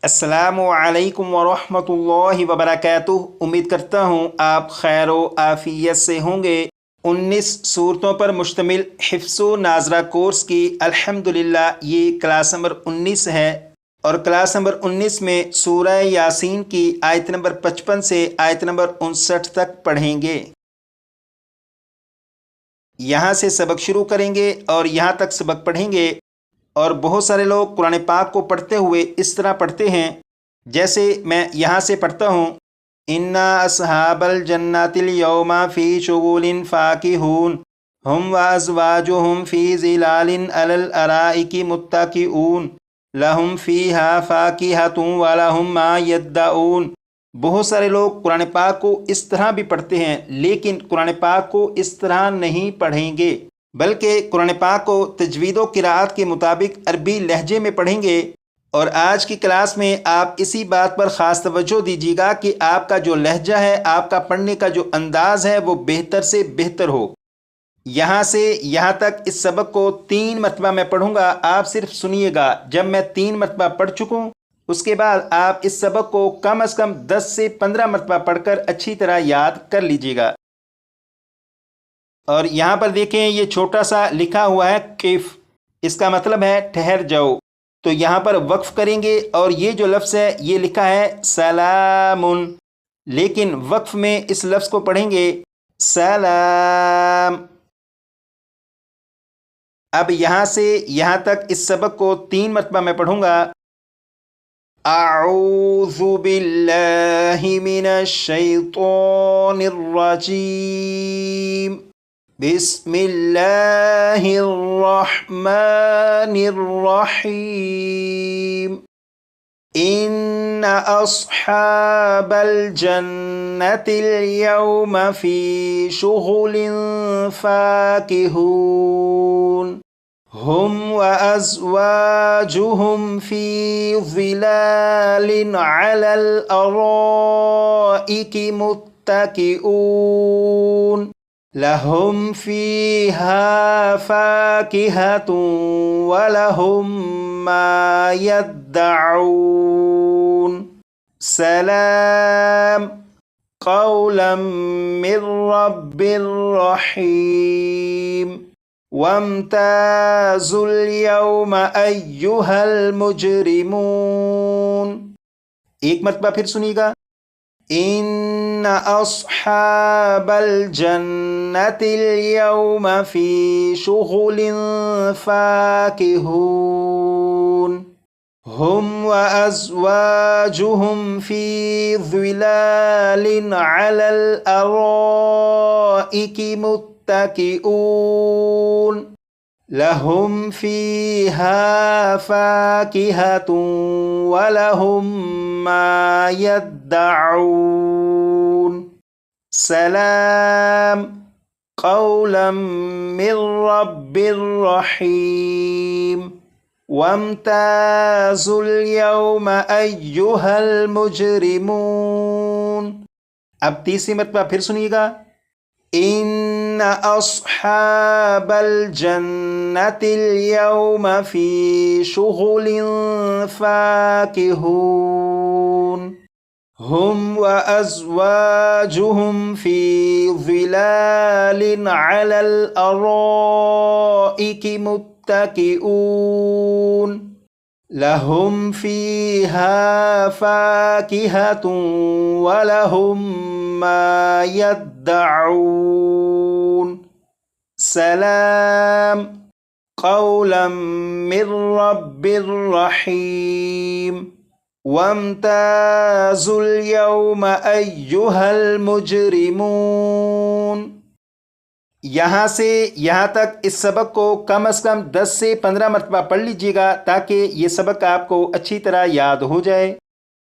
अस्सलामु अलैकुम वरहमतुल्लाहि वबरकातुह। उम्मीद करता हूँ आप खैर व आफियत से होंगे। 19 सूरतों पर मुश्तमिल हिफ्ज़ो नाज़रा कोर्स की अल्हम्दुलिल्लाह ये क्लास नंबर 19 है और क्लास नंबर 19 में सूरह यासीन की आयत नंबर 55 से आयत नंबर 59 तक पढ़ेंगे। यहाँ से सबक शुरू करेंगे और यहाँ तक सबक पढ़ेंगे। और बहुत सारे लोग कुरान पाक को पढ़ते हुए इस तरह पढ़ते हैं, जैसे मैं यहाँ से पढ़ता हूँ, इन्ना अस्हाबल जन्नतिल यौमा फ़ी शुगुलिन फ़ाकिहून हुम व अज़वाजुहुम फ़ी ज़िलालिन अलल अराइकी मुत्तकिऊन लहुम फ़ीहा फ़ाकिहतुन व लहुम मा यद्दऊन। बहुत सारे लोग कुरान पाक को इस तरह भी पढ़ते हैं, लेकिन कुरान पाक को इस तरह नहीं पढ़ेंगे, बल्कि कुरान पाक को तजवीद व किराअत के मुताबिक अरबी लहजे में पढ़ेंगे। और आज की क्लास में आप इसी बात पर ख़ास तवज्जो दीजिएगा कि आपका जो लहजा है, आपका पढ़ने का जो अंदाज़ है, वो बेहतर से बेहतर हो। यहाँ से यहाँ तक इस सबक को 3 मरतबा मैं पढ़ूँगा, आप सिर्फ सुनिएगा। जब मैं 3 मरतबा पढ़ चुकूँ उसके बाद आप इस सबक को कम अज़ कम 10 से 15 मरतबा पढ़कर अच्छी तरह याद कर लीजिएगा। और यहाँ पर देखें, ये छोटा सा लिखा हुआ है किफ़, इसका मतलब है ठहर जाओ। तो यहाँ पर वक्फ करेंगे और ये जो लफ्ज़ है ये लिखा है सलामुन, लेकिन वक्फ में इस लफ्ज़ को पढ़ेंगे सलाम। अब यहाँ से यहाँ तक इस सबक को 3 मरतबा मैं पढ़ूँगा। अऊज़ु बिल्लाहि मिनश शैतानिर रजीम बिस्मिल्लाहिर्रहमानिर्रहीम इन्ना अस्हाबल जन्नतिल यौमा फ़ी शुगुलिन फ़ाकिहून हुम व अज़वाजुहुम फ़ी ज़िलालिन अलल अराइकी मुत्तकिऊन लहुम फ़ीहा फ़ाकिहतुन व लहुम मा यद्दऊन। सलाम क़ौलन मिर रब्बिर रहीम वम्ताज़ुल यौमा अय्युहल मुजरिमून। एक मरतबा फिर सुनिएगा। इन्ना अस्हाबल जन्नतिल यौमा फ़ी शुगुलिन फ़ाकिहून हुम व अज़वाजुहुम फ़ी ज़िलालिन अलल अराइकी मुत्तकिऊन लहुम फ़ीहा फ़ाकिहतुन व लहुम मा यद्दऊन। सलाम क़ौलन मिर रब्बिर रहीम वम्ताज़ुल यौमा अय्युहल मुजरिमून। अब तीसरी मरतबा फिर सुनिएगा। इन्ना अस्हाबल जन्नतिल यौमा फ़ी शुगुलिन फ़ाकिहून हुम व अज़वाजुहुम फ़ी ज़िलालिन अलल अराइकी मुत्तकिऊन लहुम फ़ीहा फ़ाकिहतुन व लहुम मा यद्दऊन। सलाम क़ौलन मिर रब्बिर रहीम वम्ताज़ुल यौमा अय्युहल मुजरिमून। यहाँ से यहाँ तक इस सबक को कम अज़ कम 10 से 15 मरतबा पढ़ लीजिएगा, ताकि ये सबक आपको अच्छी तरह याद हो जाए।